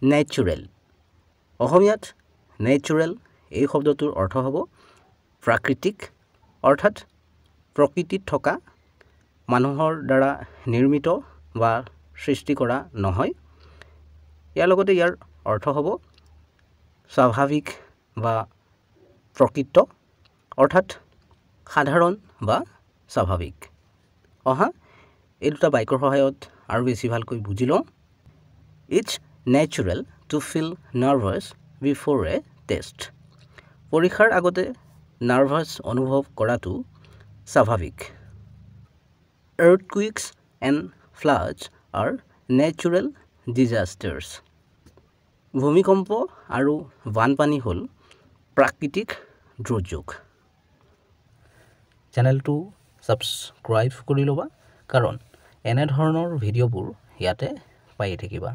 natural অসমীয়াত natural এই শব্দটোৰ অৰ্থ হ'ব প্ৰাকৃতিক অৰ্থাৎ প্ৰকৃতিত থকা মানুহৰ দ্বাৰা নিৰ্মিত বা সৃষ্টি কৰা নহয় ইয়াৰ লগতে ইয়াৰ অৰ্থ হ'ব স্বাভাৱিক বা প্ৰকৃত অৰ্থাৎ সাধাৰণ বা স্বাভাৱিক অহা এই দুটা বাক্যৰ সহায়ত আৰু বেছি ভালকৈ বুজি লওঁ it's natural to feel nervous before a test পৰীক্ষাৰ আগতে নাৰ্ভাছ অনুভৱ কৰাটো স্বাভাৱিক earthquakes and floods are natural disasters ভূমিকম্প আৰু বানপানী হ'ল প্ৰাকৃতিক দুৰ্যোগ চেনেলটো ছাবস্ক্ৰাইব কৰি ল'বা কাৰণ এনেধৰণৰ ভিডিঅ'বোৰ ইয়াতে পাই থাকিবা